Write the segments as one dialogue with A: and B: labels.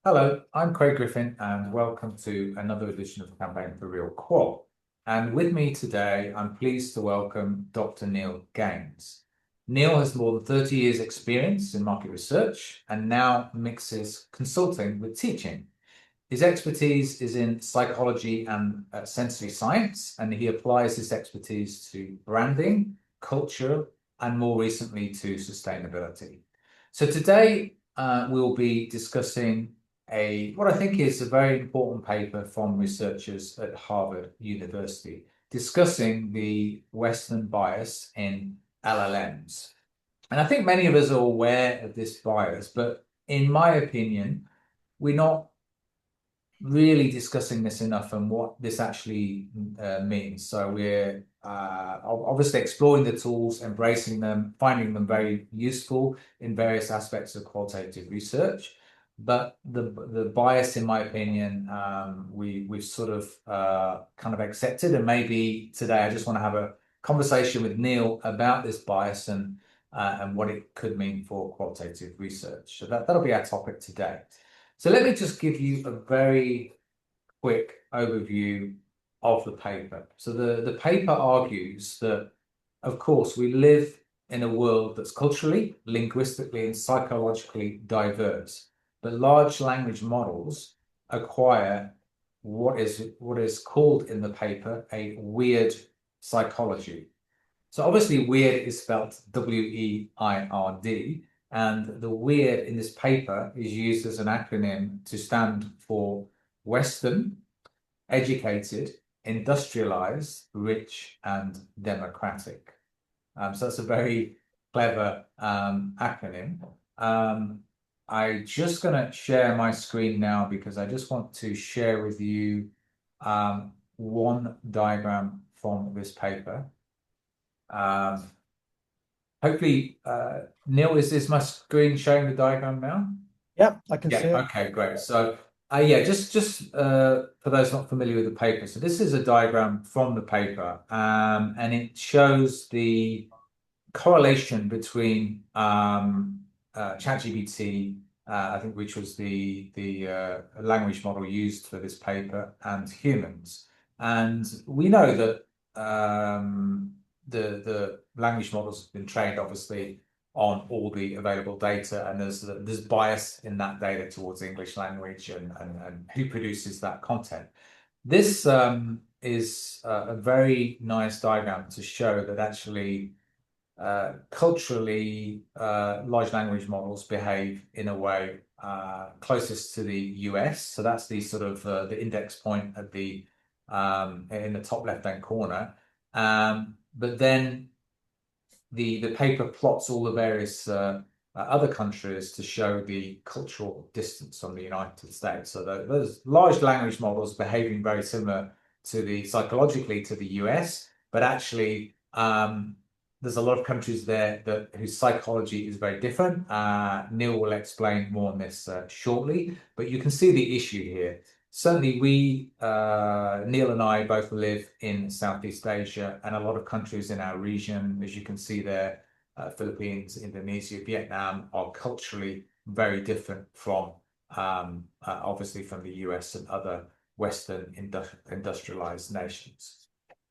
A: Hello, I'm Craig Griffin, and welcome to another edition of the Campaign for Real Qual. And with me today, I'm pleased to welcome Dr. Neil Gaines. Neil has more than 30 years' experience in market research and now mixes consulting with teaching. His expertise is in psychology and sensory science, and he applies this expertise to branding, culture, and more recently to sustainability. So today we'll be discussing what I think is a very important paper from researchers at Harvard University discussing the Western bias in LLMs. And I think many of us are aware of this bias, but in my opinion, we're not really discussing this enough and what this actually means. So we're obviously exploring the tools, embracing them, finding them very useful in various aspects of qualitative research. But the bias, in my opinion, we've sort of kind of accepted. And maybe today I just want to have a conversation with Neil about this bias and what it could mean for qualitative research. So that'll be our topic today. So let me just give you a very quick overview of the paper. So the paper argues that, of course, we live in a world that's culturally, linguistically, and psychologically diverse, but large language models acquire what is called in the paper a weird psychology. So obviously weird is spelled W-E-I-R-D, and the weird in this paper is used as an acronym to stand for Western, educated, industrialized, rich, and democratic. So that's a very clever acronym. I'm just going to share my screen now because I just want to share with you one diagram from this paper. Hopefully, Neil, is my screen showing the diagram now?
B: Yep, I can see
A: Yeah,
B: it.
A: okay, great. So, yeah, just for those not familiar with the paper, so this is a diagram from the paper, and it shows the correlation between ChatGPT, I think, which was the language model used for this paper, and humans. And we know that the language models have been trained, obviously, on all the available data, and there's bias in that data towards English language and who produces that content. This is a very nice diagram to show that actually culturally, large language models behave in a way closest to the US. So that's the sort of the index point at the in the top left-hand corner. But then the paper plots all the various other countries to show the cultural distance from the United States. So those large language models behaving very similar to the psychologically to the US, but actually there's a lot of countries there that whose psychology is very different. Neil will explain more on this shortly, but you can see the issue here. Certainly, Neil and I both live in Southeast Asia and a lot of countries in our region, as you can see there, Philippines, Indonesia, Vietnam are culturally very different from obviously from the US and other Western industrialized nations.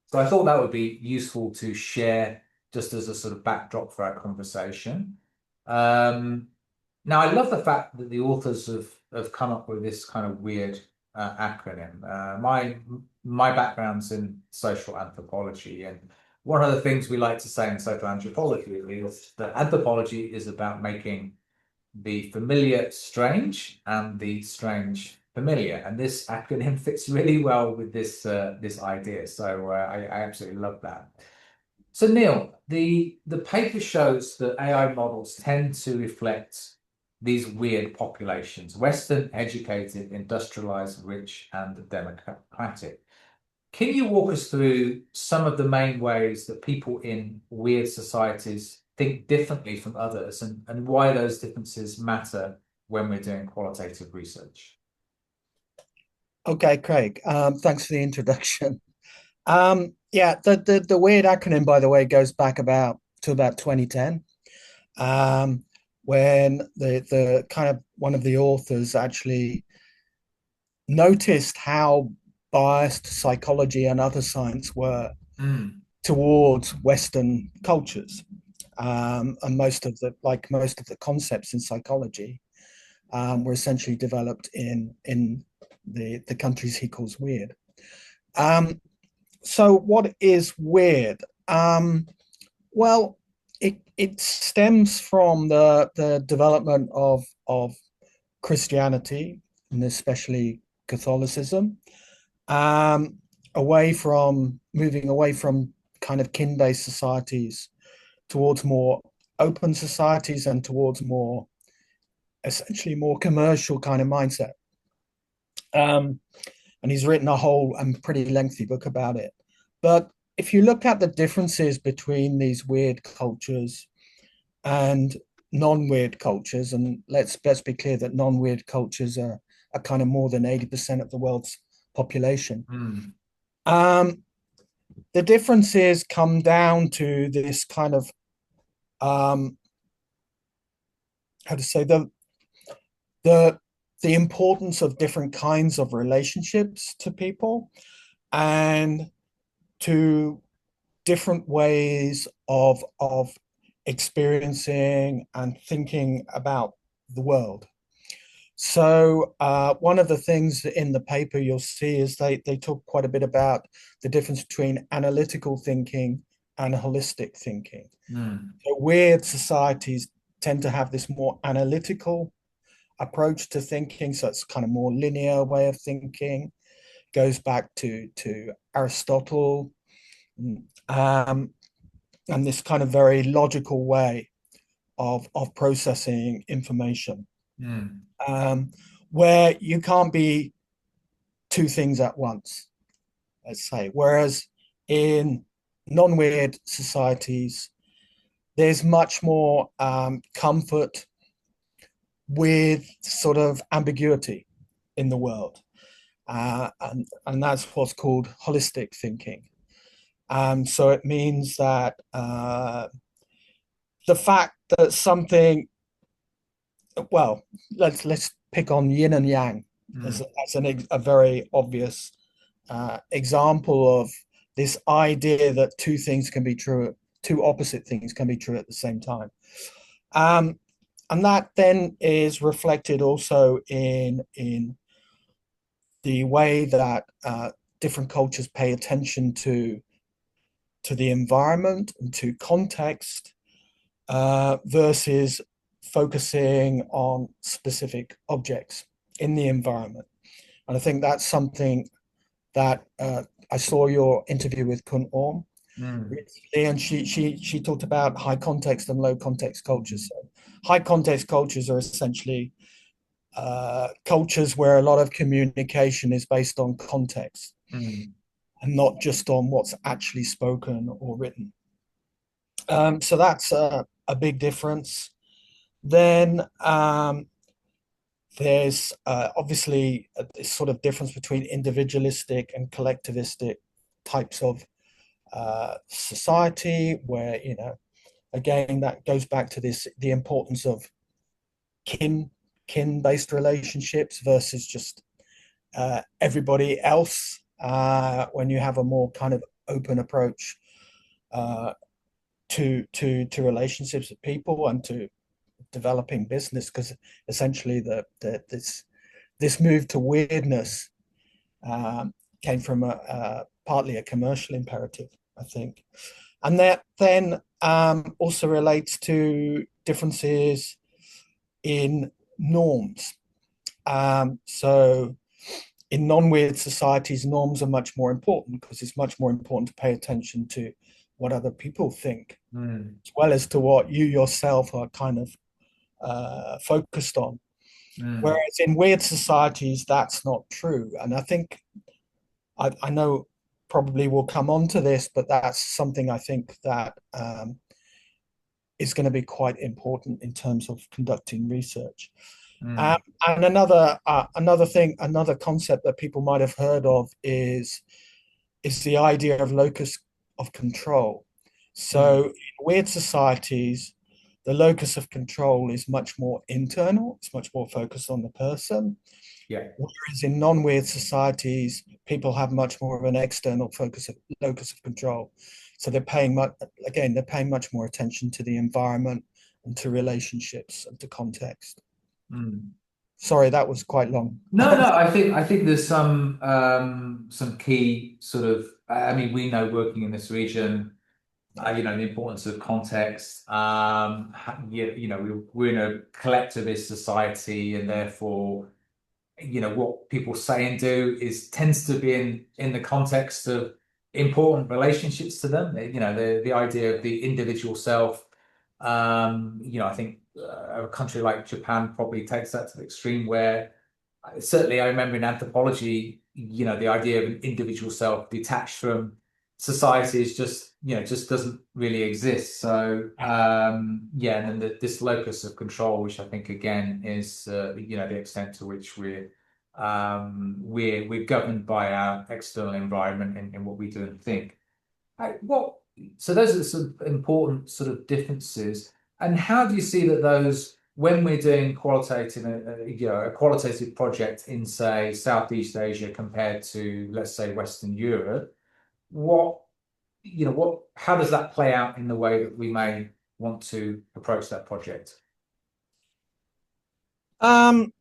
A: So I thought that would be useful to share just as a sort of backdrop for our conversation. Um, Now, I love the fact that the authors have come up with this kind of weird acronym. My background's in social anthropology, and one of the things we like to say in social anthropology is that anthropology is about making the familiar strange and the strange familiar, and this acronym fits really well with this idea. So I absolutely love that. So Neil, the paper shows that AI models tend to reflect these weird populations: Western, educated, industrialized, rich, and democratic. Can you walk us through some of the main ways that people in weird societies think differently from others and why those differences matter when we're doing qualitative research?
B: Okay, Craig. Thanks for the introduction. Yeah, the weird acronym, by the way, goes back about 2010. Um, when the kind of one of the authors actually noticed how biased psychology and other science were
A: Mm.
B: towards Western cultures. And most of the concepts in psychology were essentially developed in the countries he calls weird. So what is weird? Well, it stems from the development of Christianity, and especially Catholicism, um, moving away from kind of kin-based societies towards more open societies and towards more essentially more commercial kind of mindset. Um, and he's written a whole and pretty lengthy book about it. But if you look at the differences between these weird cultures and non-weird cultures, and let's be clear that non-weird cultures are kind of more than 80% of the world's population.
A: Mm.
B: The differences come down to this kind of how to say the the importance of different kinds of relationships to people and to different ways of experiencing and thinking about the world. So one of the things in the paper you'll see is they talk quite a bit about the difference between analytical thinking and holistic thinking.
A: Mm.
B: So weird societies tend to have this more analytical approach to thinking. So it's kind of more linear way of thinking, goes back to Aristotle, and this kind of very logical way of processing information,
A: Mm.
B: um, where you can't be two things at once, let's say. Whereas in non-weird societies, there's much more comfort with sort of ambiguity in the world. And that's what's called holistic thinking. So it means that the fact that something, well, let's pick on yin and yang
A: Mm.
B: as a very obvious example of this idea that two things can be true, two opposite things can be true at the same time. And that then is reflected also in the way that different cultures pay attention to the environment and to context versus focusing on specific objects in the environment. And I think that's something that I saw your interview with Kun Orm
A: Mm.
B: recently, and she talked about high context and low context cultures. So high context cultures are essentially cultures where a lot of communication is based on context
A: Mm.
B: and not just on what's actually spoken or written. So that's a big difference. Then there's obviously this sort of difference between individualistic and collectivistic types of society, where, you know, again, that goes back to this the importance of kin based relationships versus just everybody else. When you have a more kind of open approach uh, to relationships with people and to developing business, because essentially this move to weirdness came from partly a commercial imperative, I think, and that then also relates to differences in norms. So in non-weird societies, norms are much more important because it's much more important to pay attention to what other people think,
A: Mm.
B: as well as to what you yourself are kind of focused on.
A: Mm.
B: Whereas in weird societies, that's not true. And I think I know probably we'll come on to this, but that's something I think that is going to be quite important in terms of conducting research. Um,
A: Mm.
B: and another concept that people might have heard of is the idea of locus of control. So
A: Mm.
B: in weird societies, the locus of control is much more internal. It's much more focused on the person.
A: Yeah.
B: Whereas in non-weird societies, people have much more of an external locus of control. So they're paying much more attention to the environment and to relationships and to context.
A: Mm.
B: Sorry, that was quite long.
A: No, no, I think there's some key sort of I mean, we know working in this region, the importance of context. We're in a collectivist society, and therefore, what people say and do is tends to be in the context of important relationships to them. The idea of the individual self. I think a country like Japan probably takes that to the extreme where certainly I remember in anthropology, the idea of an individual self detached from society is just doesn't really exist. So and then this locus of control, which I think again is the extent to which we're governed by our external environment in what we do and think. What so those are some important sort of differences. And how do you see that those when we're doing a qualitative project in, say, Southeast Asia compared to, let's say, Western Europe, what how does that play out in the way that we may want to approach that project?
B: Um,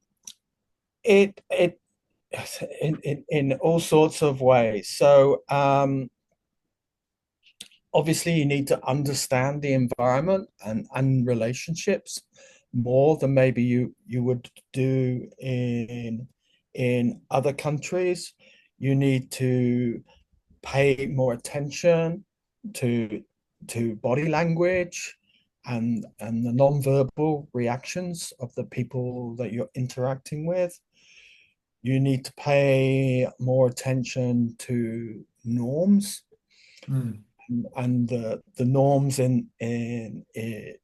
B: it in all sorts of ways. So obviously you need to understand the environment and relationships more than maybe you would do in other countries. You need to pay more attention to body language and the non-verbal reactions of the people that you're interacting with. You need to pay more attention to norms
A: Mm,
B: and the norms in the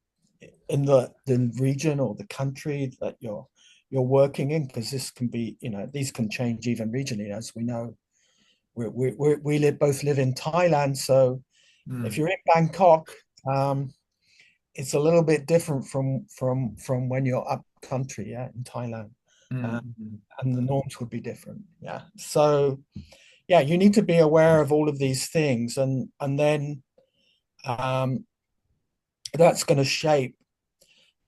B: region or the country that you're working in, because this can be, these can change even regionally, as we know. We both live in Thailand, so if
A: mm,
B: you're in Bangkok, it's a little bit different from when you're up country, yeah, in Thailand, uh,
A: mm,
B: and the norms would be different, yeah. So yeah, you need to be aware of all of these things, and then um, that's going to shape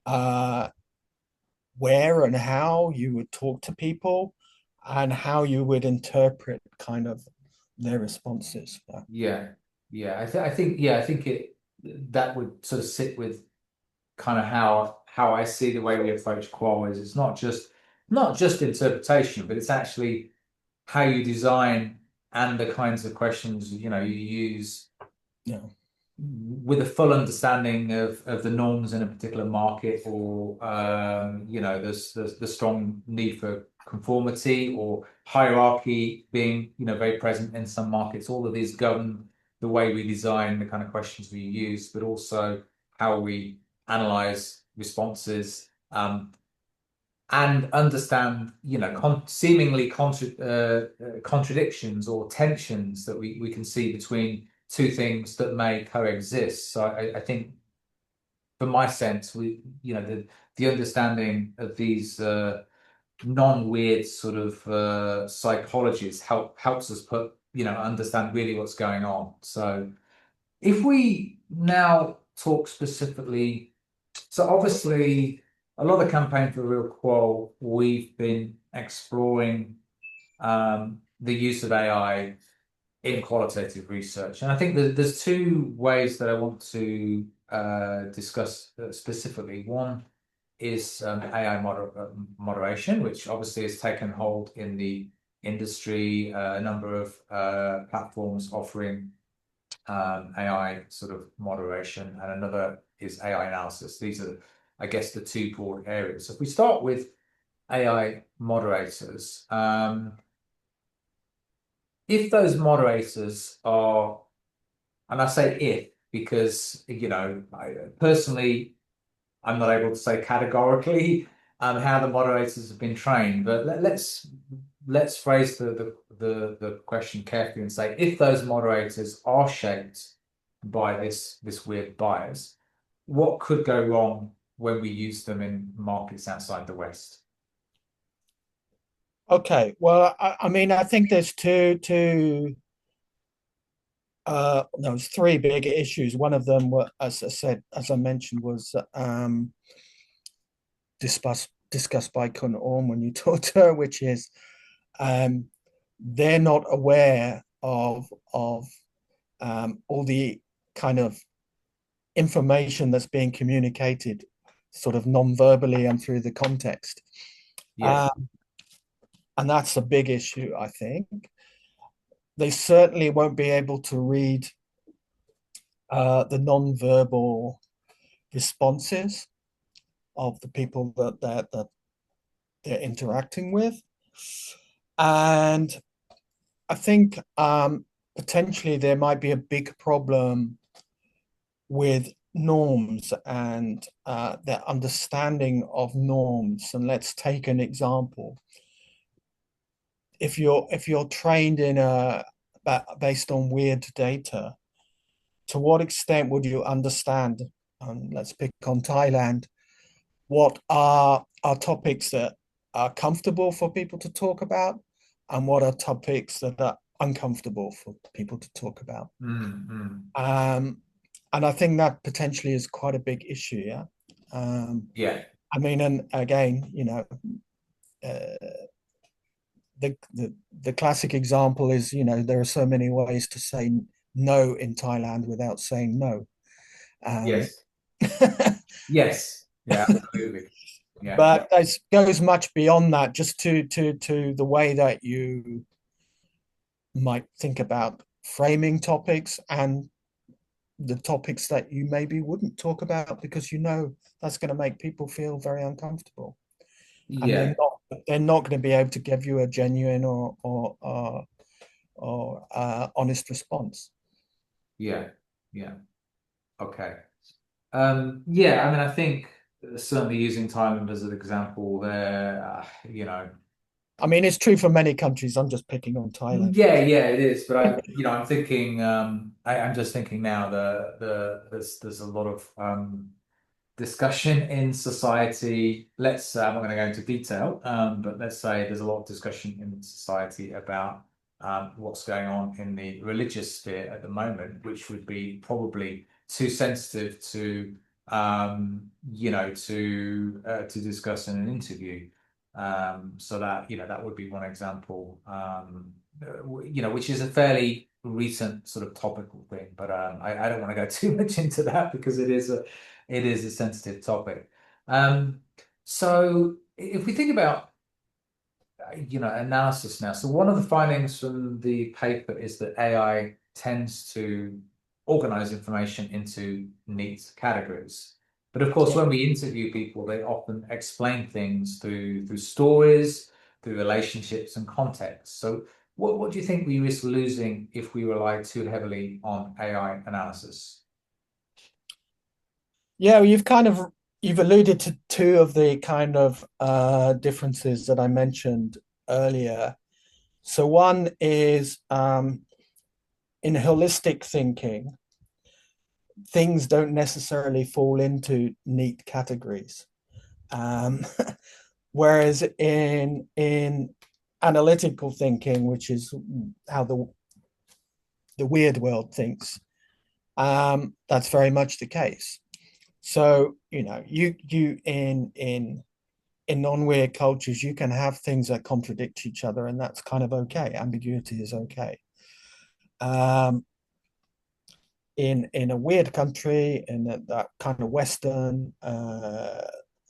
B: uh, where and how you would talk to people and how you would interpret kind of their responses. Yeah.
A: yeah, yeah. I think it that would sort of sit with kind of how I see the way we approach qual is it's not just interpretation, but it's actually how you design and the kinds of questions you use
B: Yeah.
A: with a full understanding of the norms in a particular market, or there's the strong need for conformity or hierarchy being very present in some markets. All of these govern the way we design the kind of questions we use, but also how we analyze responses. And understand, seemingly contradictions or tensions that we can see between two things that may coexist. So I think, for my sense, the understanding of these non-weird sort of psychologies helps us understand really what's going on. So if we now talk specifically, so obviously a lot of campaign for Real Qual, we've been exploring the use of AI in qualitative research. And I think there's two ways that I want to discuss specifically. One is AI moderation, which obviously has taken hold in the industry, a number of platforms offering AI sort of moderation, and another is AI analysis. These are, I guess, the two broad areas. So if we start with AI moderators, if those moderators are, and I say if because personally I'm not able to say categorically how the moderators have been trained, but let's phrase the question carefully and say if those moderators are shaped by this weird bias, what could go wrong when we use them in markets outside the West?
B: Okay, well, I mean, I think there's no, it's three big issues. One of them, were, as I said, as I mentioned, was discussed by Kun Orm when you talked to her, which is um, they're not aware of all the kind of information that's being communicated, sort of non-verbally and through the context,
A: Yes.
B: uh, and that's a big issue. I think they certainly won't be able to read the non-verbal responses of the people that they're interacting with. And I think potentially there might be a big problem with norms and their understanding of norms. And let's take an example. If you're trained in a based on weird data, to what extent would you understand? Let's pick on Thailand. What are topics that are comfortable for people to talk about, and what are topics that are uncomfortable for people to talk about?
A: Mm.
B: Um, and I think that potentially is quite a big issue. Yeah. Um,
A: Yeah.
B: I mean, and again, uh, the classic example is, there are so many ways to say no in Thailand without saying no. Um,
A: Yes. Yes. Yeah, absolutely. Yeah.
B: but it goes much beyond that, just to the way that you might think about framing topics and the topics that you maybe wouldn't talk about because that's going to make people feel very uncomfortable, and
A: Yeah.
B: they're not going to be able to give you a genuine or honest response.
A: Yeah. Yeah. Okay. Yeah, I mean, I think certainly using Thailand as an example there,
B: I mean, it's true for many countries. I'm just picking on Thailand.
A: yeah, it is. But I'm thinking, I'm just thinking now there's a lot of discussion in society. I'm not going to go into detail, but let's say there's a lot of discussion in society about what's going on in the religious sphere at the moment, which would be probably too sensitive to discuss in an interview. So that would be one example. Which is a fairly recent sort of topical thing, but I don't want to go too much into that because it is a sensitive topic. Um, so if we think about, analysis now, so one of the findings from the paper is that AI tends to organize information into neat categories. But of course,
B: Yeah.
A: when we interview people, they often explain things through stories, through relationships and context. So what do you think we risk losing if we rely too heavily on AI analysis?
B: Yeah, you've alluded to two of the kind of differences that I mentioned earlier. So one is in holistic thinking, things don't necessarily fall into neat categories. Um, whereas in analytical thinking, which is how the weird world thinks, that's very much the case. So you in non-weird cultures, you can have things that contradict each other, and that's kind of okay. Ambiguity is okay. Um, in a weird country, in that kind of Western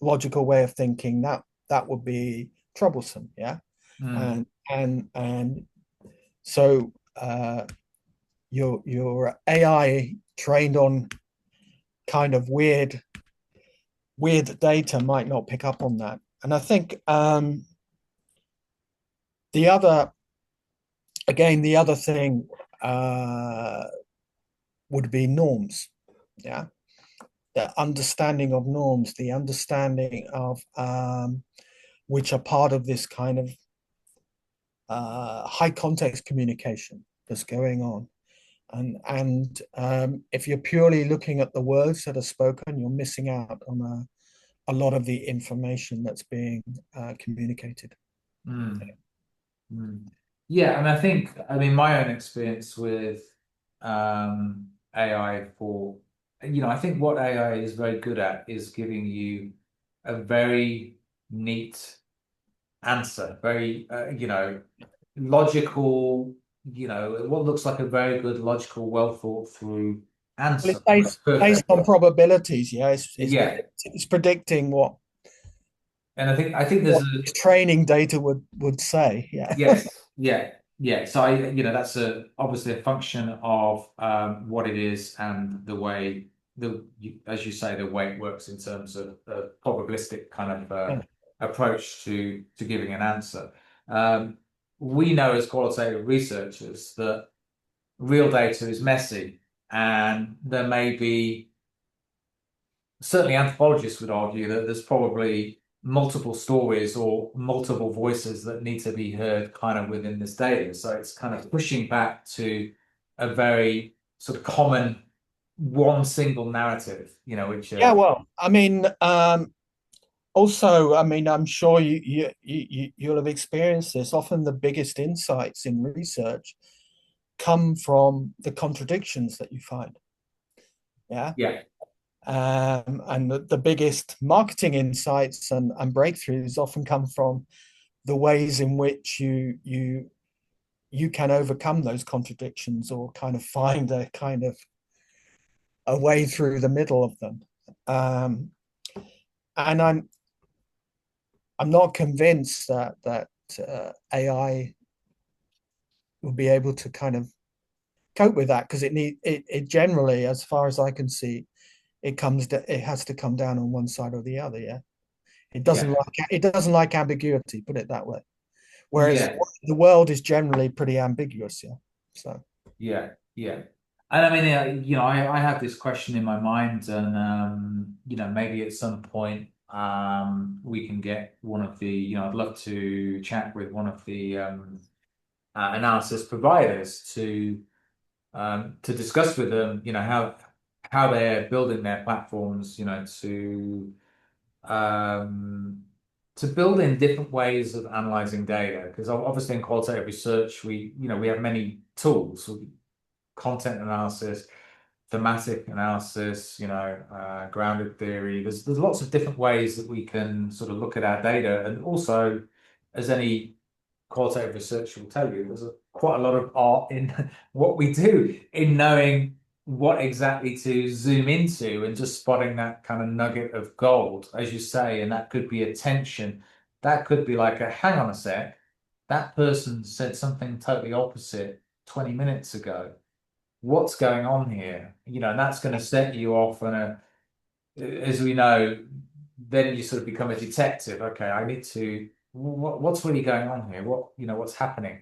B: logical way of thinking, that would be troublesome. Yeah,
A: Mm,
B: and so your AI trained on kind of weird data might not pick up on that. And I think the other the other thing uh, would be norms. Yeah, the understanding of norms, the understanding of which are part of this kind of high context communication that's going on. And if you're purely looking at the words that are spoken, you're missing out on a lot of the information that's being communicated.
A: Mm, mm. Yeah, and I mean, my own experience with AI I think what AI is very good at is giving you a very neat answer, very, logical, what looks like a very good, logical, well thought through
B: Well,
A: answer.
B: it's based
A: Perfect.
B: on probabilities. Yeah,
A: Yeah.
B: it's predicting what
A: And I think there's a,
B: training data would say. Yeah.
A: yes, yeah, yeah. So that's obviously a function of what it is and the way as you say, the way it works in terms of a probabilistic kind of
B: Yeah.
A: approach to giving an answer. Um, we know as qualitative researchers that real data is messy, and there may be certainly anthropologists would argue that there's probably multiple stories or multiple voices that need to be heard kind of within this data. So it's kind of pushing back to a very sort of common one single narrative, which
B: Yeah. Well, I mean, also, I mean, I'm sure you'll have experienced this. Often, the biggest insights in research come from the contradictions that you find. Yeah.
A: yeah,
B: And the biggest marketing insights and breakthroughs often come from the ways in which you can overcome those contradictions or kind of find a kind of a way through the middle of them. Um, and I'm not convinced that AI will be able to kind of cope with that because it generally, as far as I can see, it has to come down on one side or the other. Yeah,
A: yeah,
B: it doesn't like ambiguity, put it that way. Whereas
A: yeah,
B: the world is generally pretty ambiguous. Yeah, so
A: yeah, yeah. And I mean, I have this question in my mind, and maybe at some point, we can get one of the, I'd love to chat with one of the analysis providers to discuss with them, how they're building their platforms, um, to build in different ways of analyzing data. Because obviously in qualitative research, we have many tools, content analysis, thematic analysis, grounded theory. There's lots of different ways that we can sort of look at our data, and also, as any qualitative research will tell you, quite a lot of art in what we do in knowing what exactly to zoom into and just spotting that kind of nugget of gold, as you say, and that could be attention. That could be like hang on a sec, that person said something totally opposite 20 minutes ago. What's going on here? And that's going to set you off on as we know, then you sort of become a detective. Okay, I need to, what's really going on here? What's happening?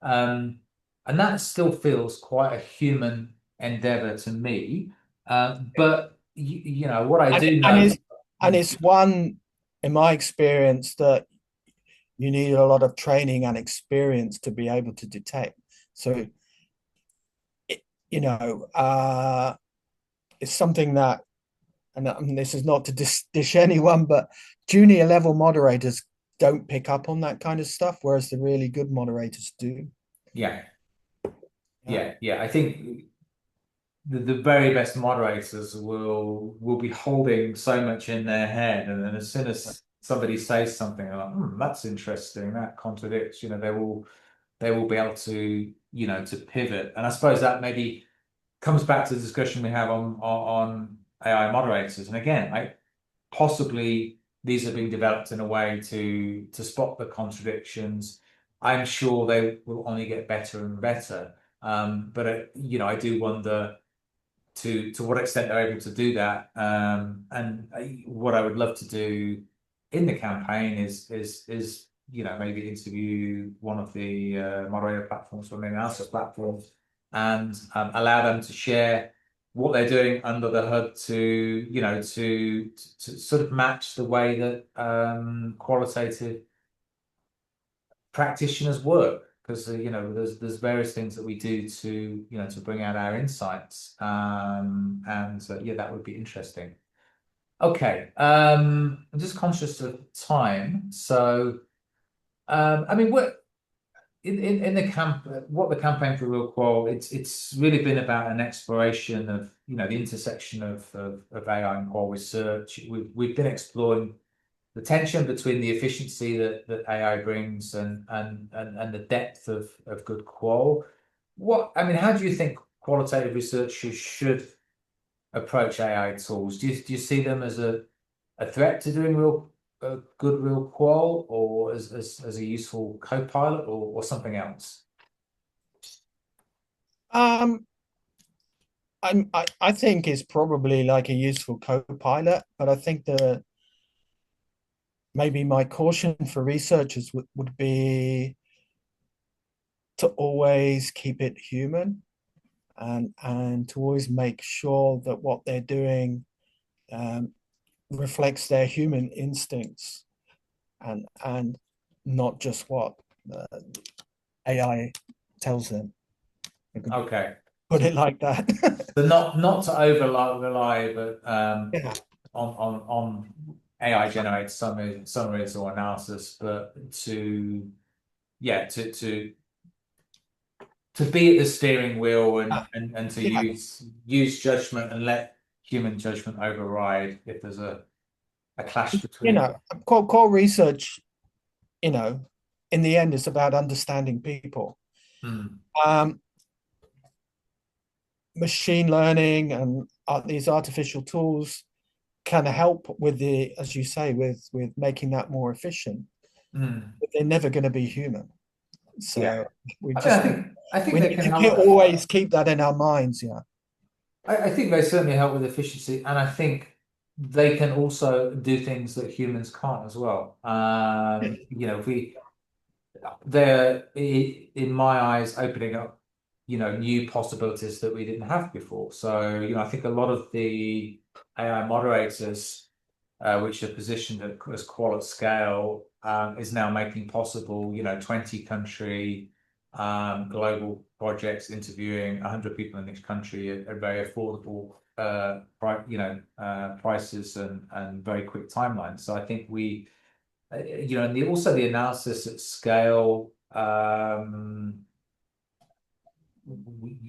A: Um, and that still feels quite a human endeavor to me. But what I
B: and
A: do
B: and
A: know,
B: it's and it's one in my experience that you need a lot of training and experience to be able to detect. So, it, you know, it's something that, and I mean, this is not to dish anyone, but junior level moderators don't pick up on that kind of stuff, whereas the really good moderators do.
A: yeah,
B: Yeah.
A: yeah. I think the very best moderators will be holding so much in their head, and then as soon as somebody says something, they're like, that's interesting, that contradicts, they will be able to, to pivot. And I suppose that maybe comes back to the discussion we have on AI moderators. And again, possibly these are being developed in a way to spot the contradictions. I'm sure they will only get better and better. But I do wonder to what extent they're able to do that. And what I would love to do in the campaign is maybe interview one of the moderator platforms from the analysis platforms and allow them to share what they're doing under the hood to sort of match the way that qualitative practitioners work. because there's various things that we do to to bring out our insights, and yeah, that would be interesting. Okay, I'm just conscious of time, so I mean, what in the camp, what the campaign for Real Qual, it's really been about an exploration of the intersection of AI and qual research. We've been exploring the tension between the efficiency that AI brings and the depth of good qual. I mean, how do you think qualitative researchers should approach AI tools? Do you see them as a threat to doing good real qual, or as a useful co-pilot, or something else?
B: Um, I think it's probably like a useful co-pilot, but I think the maybe my caution for researchers would be to always keep it human and to always make sure that what they're doing um, reflects their human instincts and not just what uh, AI tells them. I could
A: Okay,
B: put it like that.
A: so not to over rely, but
B: Yeah.
A: on AI generated summaries or analysis, but to yeah to be at the steering wheel and to
B: Yeah.
A: use judgment and let human judgment override if there's a clash
B: You
A: between.
B: know, core research, you know, in the end, it's about understanding people.
A: Hmm.
B: Um, Machine learning and these artificial tools can help with the, as you say, with making that more efficient.
A: Hmm.
B: But they're never going to be human.
A: Yeah,
B: So we
A: I mean,
B: just
A: I think
B: we
A: they
B: need
A: can
B: to
A: help.
B: always keep that in our minds. Yeah.
A: I think they certainly help with efficiency, and I think they can also do things that humans can't as well. If they're in my eyes opening up, new possibilities that we didn't have before. So, I think a lot of the AI moderators, which are positioned as qual at scale, is now making possible, 20 country global projects interviewing 100 people in each country at very affordable prices and very quick timelines. So I think and also the analysis at scale,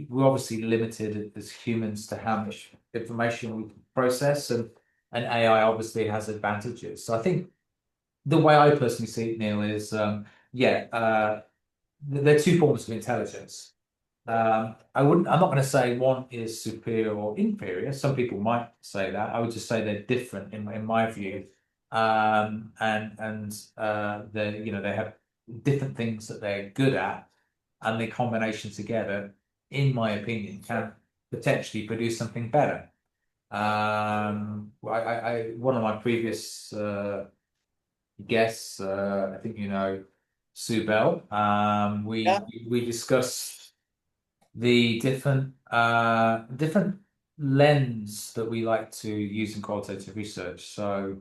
A: we're obviously limited as humans to how much information we can process, and AI obviously has advantages. So I think the way I personally see it, Neil, is yeah, there are two forms of intelligence. I'm not going to say one is superior or inferior. Some people might say that. I would just say they're different in my view. And they have different things that they're good at, and the combination together, in my opinion, can potentially produce something better. One of my previous guests, I think Sue Bell.
B: Yeah.
A: We discussed the different lens that we like to use in qualitative research. So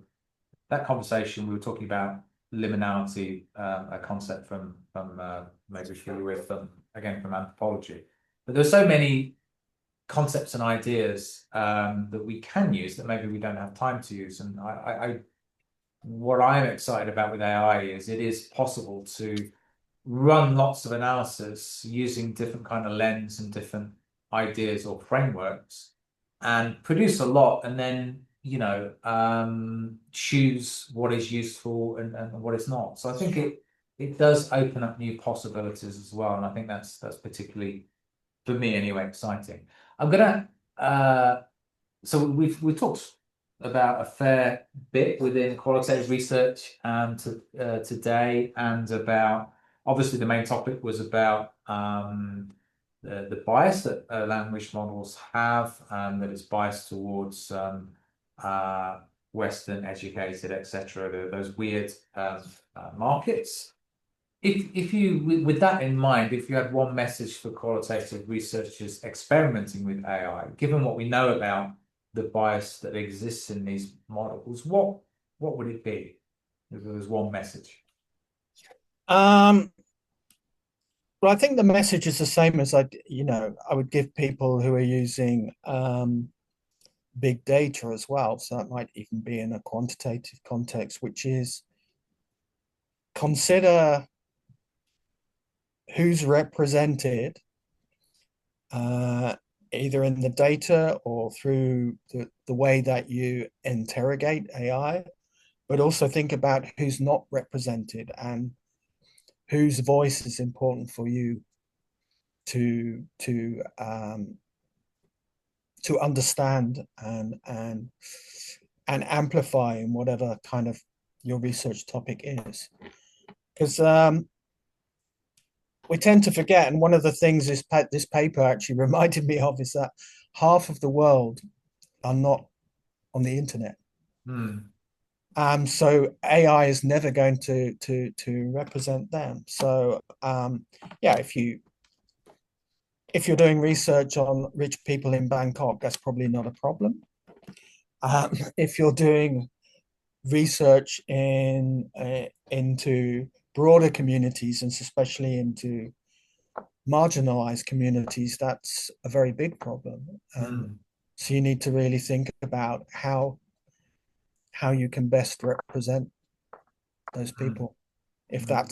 A: that conversation, we were talking about liminality, a concept from maybe familiar with again from anthropology. But there's so many concepts and ideas that we can use that maybe we don't have time to use. And what I'm excited about with AI is it is possible to run lots of analysis using different kind of lens and different ideas or frameworks and produce a lot, and then choose what is useful and what is not. So I think it does open up new possibilities as well, and I think that's particularly, for me anyway, exciting. I'm gonna so we've talked about a fair bit within qualitative research today, and about, obviously the main topic was about the bias that language models have, that it's biased towards uh, Western educated, etc. Those weird markets. If you, with that in mind, if you had one message for qualitative researchers experimenting with AI, given what we know about the bias that exists in these models, what would it be if there was one message?
B: Um, Well, I think the message is the same as I would give people who are using big data as well. So that might even be in a quantitative context, which is consider who's represented uh, either in the data or through the way that you interrogate AI, but also think about who's not represented and whose voice is important for you to to understand and amplify in whatever kind of your research topic is. Because we tend to forget, and one of the things this paper actually reminded me of is that half of the world are not on the internet.
A: Hmm.
B: So AI is never going to represent them. So yeah, if you're doing research on rich people in Bangkok, that's probably not a problem. If you're doing research into broader communities and especially into marginalized communities, that's a very big problem. And
A: Hmm.
B: so you need to really think about how you can best represent those
A: Hmm.
B: people if
A: Hmm.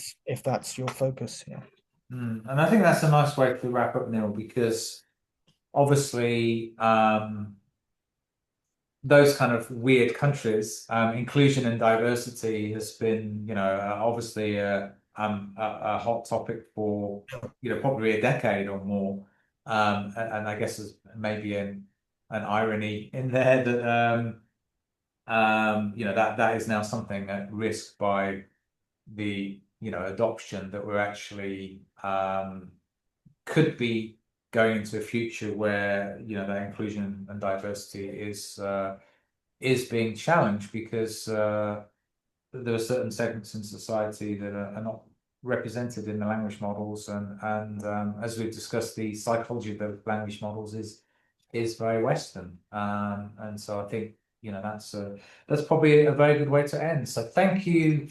B: that's your focus. Yeah.
A: And I think that's a nice way to wrap up, Neil, because obviously, those kind of weird countries, inclusion and diversity has been, obviously a hot topic for, probably a decade or more. And I guess there's maybe an irony in there that, that is now something at risk by the, adoption that we're actually, could be going into a future where, that inclusion and diversity is being challenged because there are certain segments in society that are not represented in the language models, and as we've discussed, the psychology of the language models is very Western, and so I think that's probably a very good way to end. So thank you,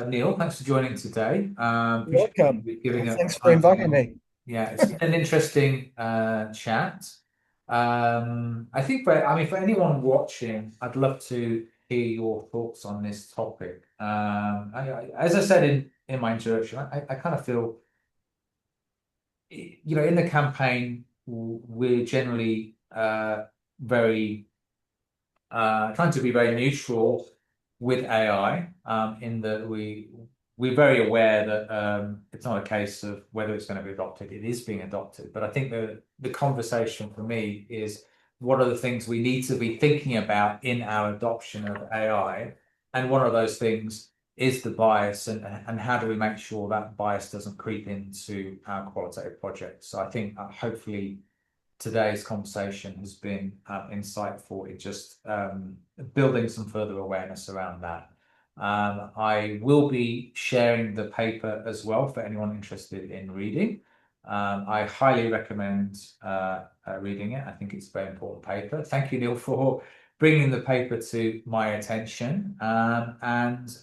A: Neil. Thanks for joining today.
B: You're
A: Appreciate
B: welcome.
A: you giving up
B: Thanks for
A: time for
B: inviting
A: your
B: me.
A: yeah. It's been an interesting chat. I think for anyone watching, I'd love to hear your thoughts on this topic. As I said in my introduction, I kind of feel, in the campaign, we're generally very trying to be very neutral with AI, in that we're very aware that it's not a case of whether it's going to be adopted. It is being adopted. But I think the conversation for me is what are the things we need to be thinking about in our adoption of AI, and one of those things is the bias, and how do we make sure that bias doesn't creep into our qualitative projects. So I think hopefully today's conversation has been insightful in just building some further awareness around that. I will be sharing the paper as well for anyone interested in reading. I highly recommend reading it. I think it's a very important paper. Thank you, Neil, for bringing the paper to my attention. And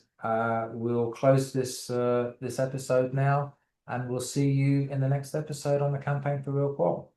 A: we'll close this episode now, and we'll see you in the next episode on the Campaign for Real Qual.